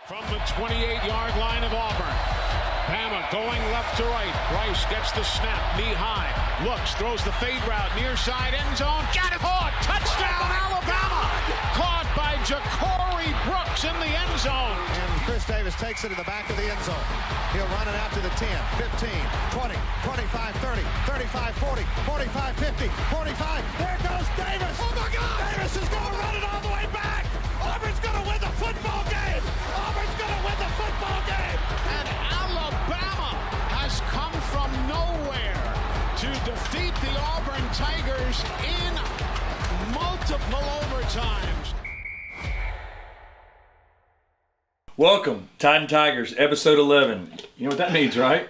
From the 28-yard line of Auburn. Bama going left to right. Bryce gets the snap, knee high. Looks, throws the fade route, near side end zone. Got it! Caught! Touchdown, Alabama! Caught by Ja'Cory Brooks in the end zone. And Chris Davis takes it in the back of the end zone. He'll run it out to the 10, 15, 20, 25, 30, 35, 40, 45, 50, 45. There goes Davis! Oh my God! Davis is going to run it all the way back! Auburn's going to win the football game! Auburn's going to win the football game! And Alabama has come from nowhere to defeat the Auburn Tigers in multiple overtimes. Welcome, Titan Tigers, episode 11. You know what that means, right?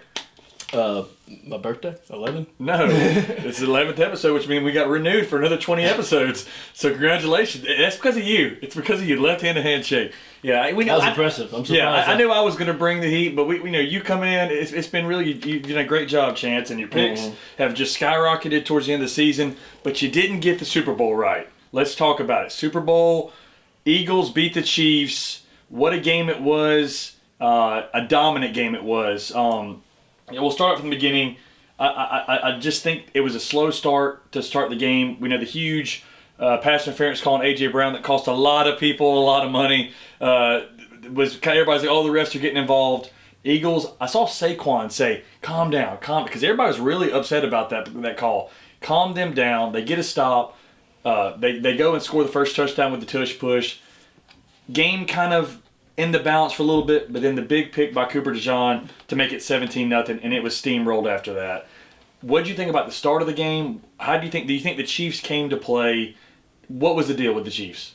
My birthday? 11? No, it's the 11th episode, which means we got renewed for another 20 episodes. So congratulations. That's because of you. It's because of you. Left-handed handshake. Yeah, That was impressive. I'm surprised. Yeah, I knew I was going to bring the heat, but we know you come in. It's been really, you've done a great job, Chance, and your picks have just skyrocketed towards the end of the season, but you didn't get the Super Bowl right. Let's talk about it. Super Bowl, Eagles beat the Chiefs. What a game it was. A dominant game it was. We'll start from the beginning. I just think it was a slow start to start the game. We know the huge pass interference call on A.J. Brown that cost a lot of people a lot of money. Everybody's like, oh, the refs are getting involved. Eagles, I saw Saquon say, calm down, because everybody was really upset about that call. Calm them down. They get a stop. They go and score the first touchdown with the tush push. Game kind of in the balance for a little bit, but then the big pick by Cooper DeJean to make it 17-0, and it was steamrolled after that. What did you think about the start of the game? Do you think the Chiefs came to play? What was the deal with the Chiefs?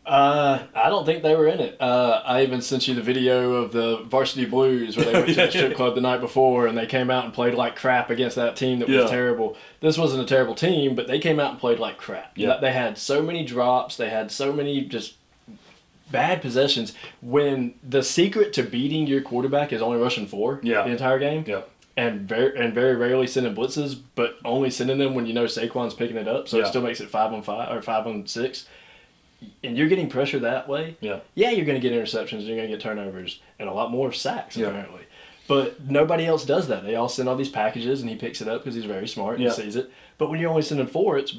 I don't think they were in it. I even sent you the video of the Varsity Blues where they went to the strip club the night before and they came out and played like crap against that team that was terrible. This wasn't a terrible team, but they came out and played like crap. Yeah. They had so many drops. They had so many just bad possessions. When the secret to beating your quarterback is only rushing four the entire game, and very rarely sending blitzes, but only sending them when you know Saquon's picking it up, so it still makes it 5-on-5 or 5-on-6. And you're getting pressure that way. Yeah, you're going to get interceptions, and you're going to get turnovers, and a lot more sacks apparently. But nobody else does that. They all send all these packages, and he picks it up because he's very smart and sees it. But when you're only sending four, it's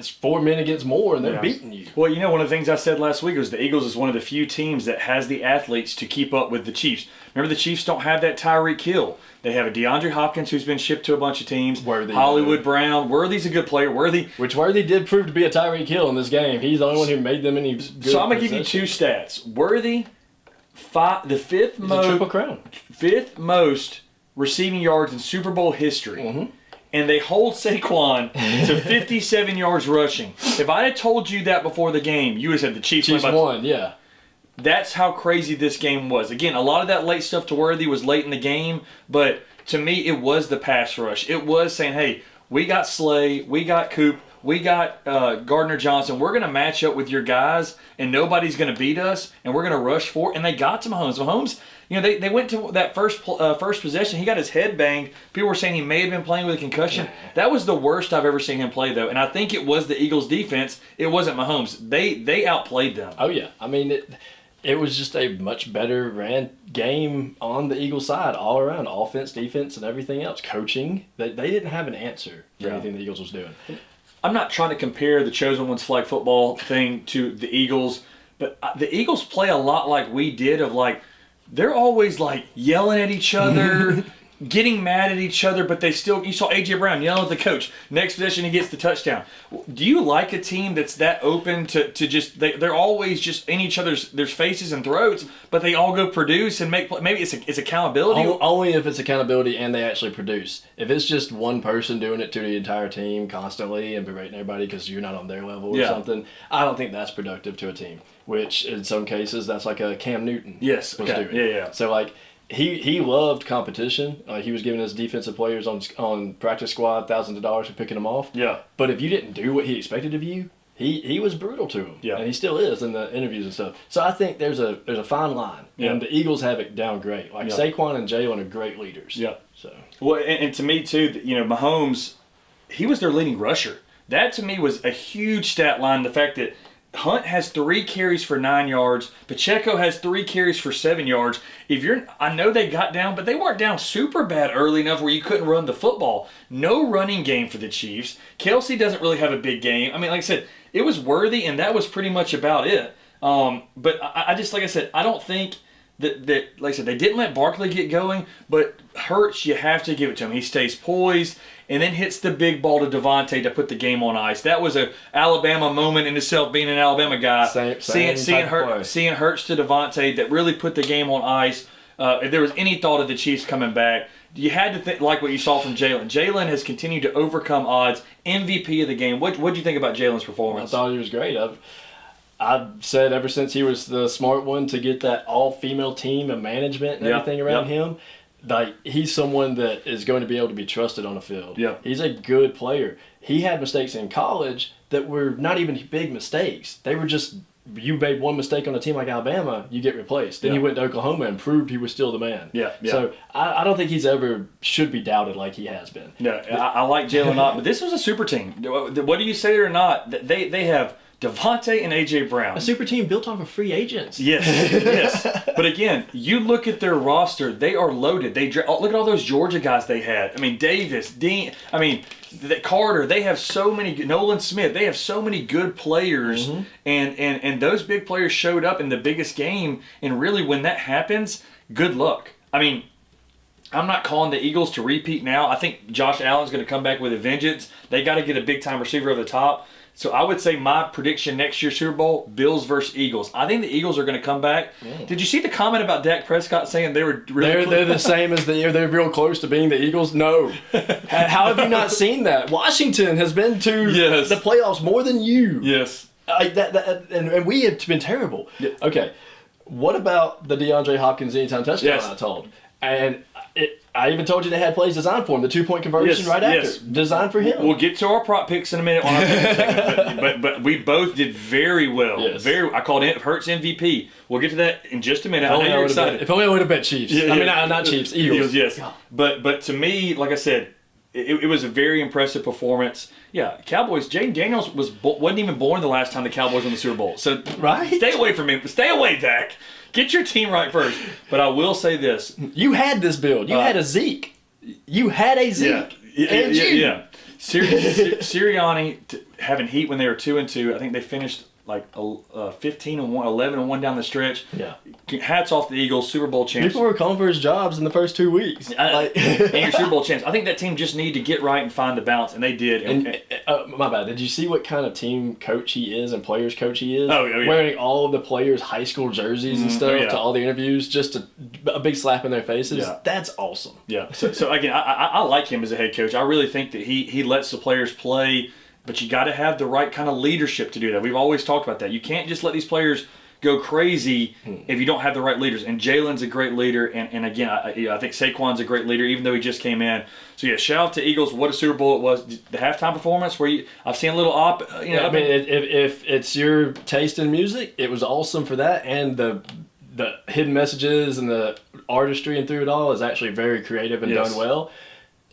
4 men against more, and they're beating you. Well, one of the things I said last week was the Eagles is one of the few teams that has the athletes to keep up with the Chiefs. Remember, the Chiefs don't have that Tyreek Hill. They have a DeAndre Hopkins who's been shipped to a bunch of teams. Hollywood Brown. Worthy's a good player. Which Worthy did prove to be a Tyreek Hill in this game. He's the only one who made them any good. So I'm going to give you two stats. Worthy, the fifth Triple Crown. Fifth most receiving yards in Super Bowl history. And they hold Saquon to 57 yards rushing. If I had told you that before the game, you would have said the Chiefs won, yeah. That's how crazy this game was. Again, a lot of that late stuff to Worthy was late in the game, but to me, it was the pass rush. It was saying, hey, we got Slay, we got Coop, we got Gardner Johnson. We're going to match up with your guys, and nobody's going to beat us, and we're going to rush for it. And they got to Mahomes. Mahomes, they went to that first possession. He got his head banged. People were saying he may have been playing with a concussion. That was the worst I've ever seen him play, though. And I think it was the Eagles' defense. It wasn't Mahomes. They outplayed them. Oh, yeah. I mean, it was just a much better ran game on the Eagles side all around. Offense, defense, and everything else. Coaching. They didn't have an answer for anything the Eagles was doing. I'm not trying to compare the Chosen Ones flag football thing to the Eagles, but the Eagles play a lot like we did they're always yelling at each other, getting mad at each other, but you saw A.J. Brown yelling at the coach. Next possession, he gets the touchdown. Do you like a team that's that open to just, they're always just in each other's faces and throats, but they all go produce and make, maybe it's accountability? Only if it's accountability and they actually produce. If it's just one person doing it to the entire team constantly and berating everybody because you're not on their level or something, I don't think that's productive to a team, which in some cases, that's like a Cam Newton was doing. Yeah. So He loved competition. He was giving his defensive players on practice squad thousands of dollars for picking them off. Yeah. But if you didn't do what he expected of you, he was brutal to him. Yeah. And he still is in the interviews and stuff. So I think there's a fine line. Yeah. And the Eagles have it down great. Saquon and Jalen are great leaders. Yeah. So. Well, and to me too, Mahomes, he was their leading rusher. That to me was a huge stat line. The fact that Hunt has 3 carries for 9 yards. Pacheco has 3 carries for 7 yards. I know they got down, but they weren't down super bad early enough where you couldn't run the football. No running game for the Chiefs. Kelsey doesn't really have a big game. I mean, like I said, it was worthy, and that was pretty much about it. But I just, like I said, I don't think that, like I said, they didn't let Barkley get going, but Hurts, you have to give it to him. He stays poised and then hits the big ball to Devontae to put the game on ice. That was a Alabama moment in itself, being an Alabama guy. Seeing Hurts to Devontae that really put the game on ice. If there was any thought of the Chiefs coming back, you had to think like what you saw from Jalen. Jalen has continued to overcome odds. MVP of the game. What do you think about Jalen's performance? I thought he was great. I've said ever since he was the smart one to get that all-female team and management and everything around him, like he's someone that is going to be able to be trusted on the field. Yeah. He's a good player. He had mistakes in college that were not even big mistakes. They were just, you made one mistake on a team like Alabama, you get replaced. Then he went to Oklahoma and proved he was still the man. Yeah. So I don't think he's ever should be doubted like he has been. No, I like Jalen not, but this was a super team. What do you say or not? They have Devontae and A.J. Brown. A super team built off of free agents. Yes. But again, you look at their roster, they are loaded. Look at all those Georgia guys they had. I mean, Davis, Dean, Carter, they have so many, Nolan Smith, they have so many good players. Mm-hmm. And those big players showed up in the biggest game. And really, when that happens, good luck. I mean, I'm not calling the Eagles to repeat now. I think Josh Allen's going to come back with a vengeance. They got to get a big-time receiver over the top. So I would say my prediction next year's Super Bowl, Bills versus Eagles. I think the Eagles are going to come back. Mm. Did you see the comment about Dak Prescott saying they were really They're the same as they're real close to being the Eagles? No. How have you not seen that? Washington has been to the playoffs more than you. Yes. And we have been terrible. Yeah. Okay. What about the DeAndre Hopkins anytime touchdown I told? And I even told you they had plays designed for him. The 2-point conversion right after. Designed for him. We'll get to our prop picks in a minute on our pick segment, but we both did very well. Yes. I called it Hurts MVP. We'll get to that in just a minute. I know you're excited. If only I would have bet Chiefs. Not Chiefs, Eagles. Yes. But to me, like I said, it was a very impressive performance. Yeah, Cowboys. Jaden Daniels wasn't even born the last time the Cowboys won the Super Bowl. So stay away from him. Stay away, Dak. Get your team right first. But I will say this. You had this build. You had a Zeke. You had a Zeke. Yeah. Sirianni having heat when they were 2-2. I think they finished like 15-1, 11-1 down the stretch. Yeah. Hats off the Eagles, Super Bowl champs. People were calling for his jobs in the first 2 weeks. And your Super Bowl champs. I think that team just needed to get right and find the balance, and they did. My bad. Did you see what kind of team coach he is and players coach he is? Oh, yeah. Wearing all of the players' high school jerseys and stuff to all the interviews, just a big slap in their faces. Yeah. That's awesome. Yeah. So again, I like him as a head coach. I really think that he lets the players play. But you got to have the right kind of leadership to do that. We've always talked about that. You can't just let these players go crazy if you don't have the right leaders. And Jalen's a great leader. And again, I think Saquon's a great leader, even though he just came in. So, yeah, shout out to Eagles. What a Super Bowl it was. The halftime performance where I've seen a little if it's your taste in music, it was awesome for that. And the hidden messages and the artistry and through it all is actually very creative and done well.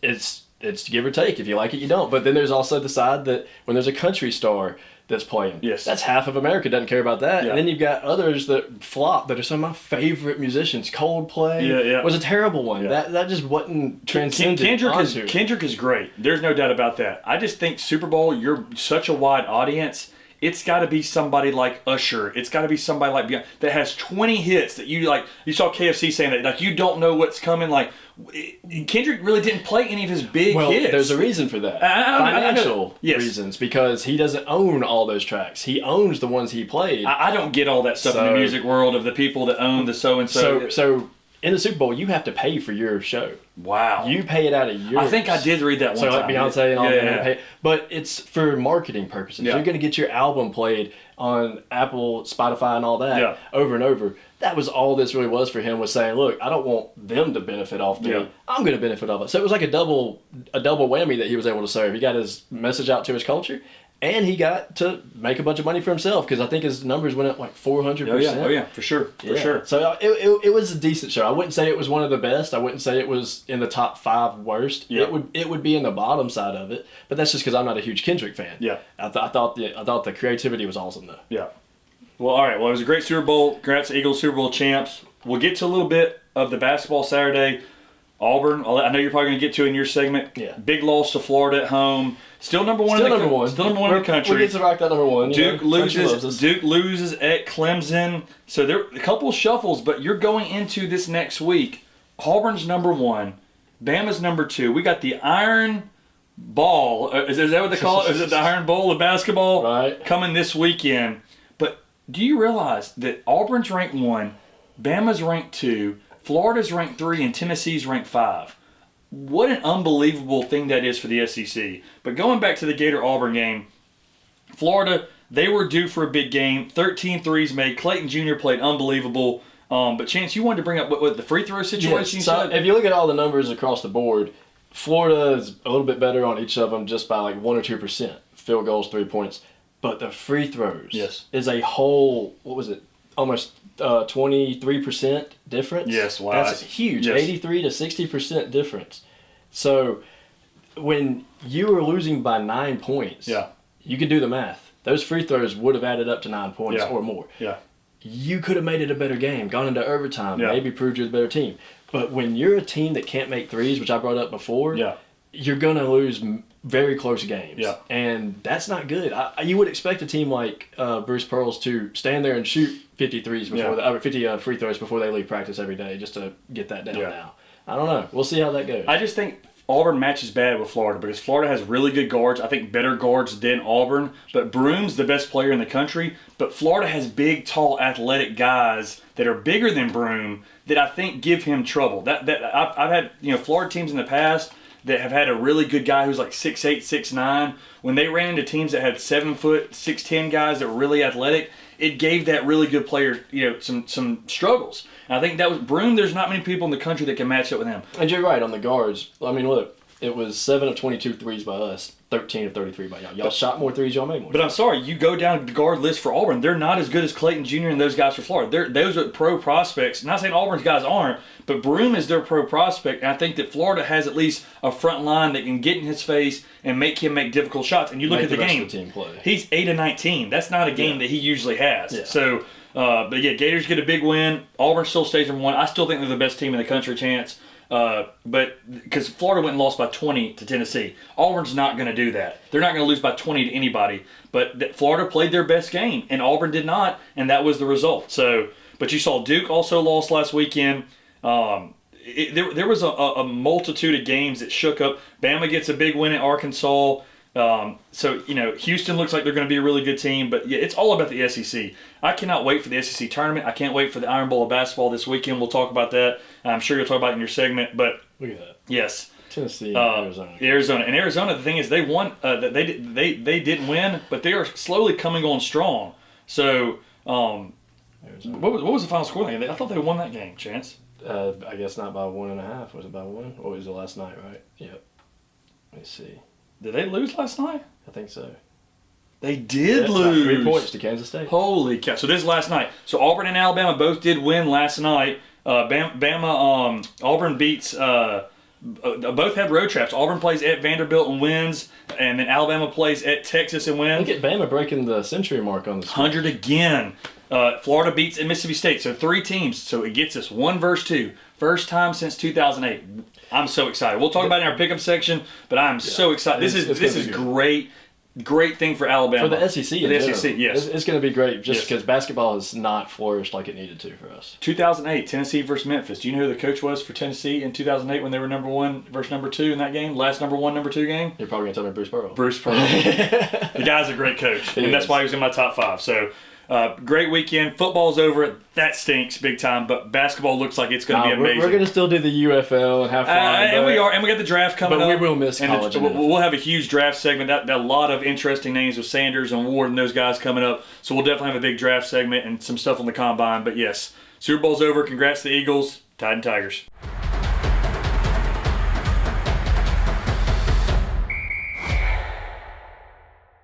It's give or take. If you like it, you don't. But then there's also the side that when there's a country star that's playing, that's half of America doesn't care about that. Yeah. And then you've got others that flop that are some of my favorite musicians. Coldplay was a terrible one. Yeah. That just wasn't transcended. Kendrick is great. There's no doubt about that. I just think Super Bowl, you're such a wide audience. It's got to be somebody like Usher. It's got to be somebody like Beyonce that has 20 hits that you like. You saw KFC saying that like you don't know what's coming. Like Kendrick really didn't play any of his big hits. There's a reason for that. Financial reasons, because he doesn't own all those tracks. He owns the ones he played. I don't get all that stuff in the music world of the people that own the so and so. So in the Super Bowl, you have to pay for your show. Wow. You pay it out of yours. I think I did read that one time. So like Beyonce and all that. Pay. But it's for marketing purposes. Yeah. You're going to get your album played on Apple, Spotify, and all that over and over. That was all this really was for him, was saying, look, I don't want them to benefit off me. Yeah. I'm going to benefit off it. So it was like a double whammy that he was able to serve. He got his message out to his culture, And he got to make a bunch of money for himself because I think his numbers went up like 400%. Oh yeah, for sure. So it was a decent show. I wouldn't say it was one of the best. I wouldn't say it was in the top 5 worst. Yeah. It would be in the bottom side of it, but that's just because I'm not a huge Kendrick fan. Yeah. I thought the creativity was awesome though. Yeah. Well, all right. Well, it was a great Super Bowl. Congrats to Eagles, Super Bowl champs. We'll get to a little bit of the basketball Saturday. Auburn, I know you're probably going to get to it in your segment. Yeah. Big loss to Florida at home. Still number one. Still in number one in the country. We get to rock that number one. Duke loses at Clemson. So there are a couple shuffles, but you're going into this next week. Auburn's number 1. Bama's number 2. We got the Iron Ball. Is that what they call it? Is it the Iron Bowl of basketball? Right. Coming this weekend. But do you realize that Auburn's ranked 1, Bama's ranked 2, Florida's ranked 3, and Tennessee's ranked 5? What an unbelievable thing that is for the SEC. But going back to the Gator-Auburn game, Florida, they were due for a big game. 13 threes made. Clayton Jr. played unbelievable. But Chance, you wanted to bring up what the free throw situation? Yes. So if you look at all the numbers across the board, Florida is a little bit better on each of them just by like 1 or 2%. Field goals, 3 points. But the free throws is a whole, what was it, almost 23% difference. Yes, wow. That's huge. Yes. 83 to 60% difference. So when you were losing by 9 points, you could do the math. Those free throws would have added up to 9 points or more. Yeah. You could have made it a better game, gone into overtime, maybe proved you're the better team. But when you're a team that can't make threes, which I brought up before, you're going to lose very close games. Yeah. And that's not good. You would expect a team like Bruce Pearls to stand there and shoot 50 threes before 50 free throws before they leave practice every day just to get that down now. I don't know. We'll see how that goes. I just think Auburn matches bad with Florida because Florida has really good guards. I think better guards than Auburn. But Broom's the best player in the country. But Florida has big, tall, athletic guys that are bigger than Broom that I think give him trouble. I've had Florida teams in the past that have had a really good guy who's like 6'8", 6'9". When they ran into teams that had 7 foot, 6'10" guys that were really athletic, it gave that really good player some struggles. And I think that was Broom. There's not many people in the country that can match up with him. And you're right on the guards. I mean, look, it was 7 of 22 threes by us, 13 of 33 by y'all. Y'all shot more threes, y'all made more. But I'm sorry, you go down the guard list for Auburn. They're not as good as Clayton Jr. and those guys for Florida. Those are pro prospects. Not saying Auburn's guys aren't, but Broom is their pro prospect. And I think that Florida has at least a front line that can get in his face and make him make difficult shots. And you look at the game. Of the team play. He's 8 of 19. That's not a game that he usually has. Yeah. So, but yeah, Gators get a big win. Auburn still stays number 1. I still think they're the best team in the country, Chance. But because Florida went and lost by 20 to Tennessee, Auburn's not going to do that. They're not going to lose by 20 to anybody. But Florida played their best game, and Auburn did not, and that was the result. So, but you saw Duke also lost last weekend. There was a multitude of games that shook up. Bama gets a big win at Arkansas. So, Houston looks like they're going to be a really good team. But, yeah, it's all about the SEC. I cannot wait for the SEC tournament. I can't wait for the Iron Bowl of basketball this weekend. We'll talk about that. I'm sure you'll talk about it in your segment. But look at that. Yes. Tennessee, Arizona. Arizona, the thing is, they won. They didn't win, but they are slowly coming on strong. So, what was the final score? I thought they won that game, Chance. I guess not by 1.5. Was it by 1? Or was it last night, right? Yep. Let me see. Did they lose last night? I think so. They did lose. 3 points to Kansas State. Holy cow. So this is last night. So Auburn and Alabama both did win last night. Auburn beats, both had road trips. Auburn plays at Vanderbilt and wins, and then Alabama plays at Texas and wins. Look at Bama breaking the century mark on this. 100 again. Florida beats at Mississippi State. So 3 teams. So it gets us 1 versus 2. First time since 2008. I'm so excited. We'll talk about it in our pickup section, but I'm so excited. This is great. Great thing for Alabama. For the SEC. For the SEC, yes. It's going to be great just because basketball has not flourished like it needed to for us. 2008, Tennessee versus Memphis. Do you know who the coach was for Tennessee in 2008 when they were number 1 versus number 2 in that game? Last number 1, number 2 game? You're probably going to tell me Bruce Pearl. Bruce Pearl. The guy's a great coach, and that's why he was in my top 5. So, great weekend. Football's over. That stinks big time, but basketball looks like it's going to be amazing. We're going to still do the UFL and have fun. And we are, and we got the draft coming up. But we will miss college. We'll have a huge draft segment. That a lot of interesting names with Sanders and Ward and those guys coming up. So we'll definitely have a big draft segment and some stuff on the combine. But yes, Super Bowl's over. Congrats to the Eagles. Tide and Tigers.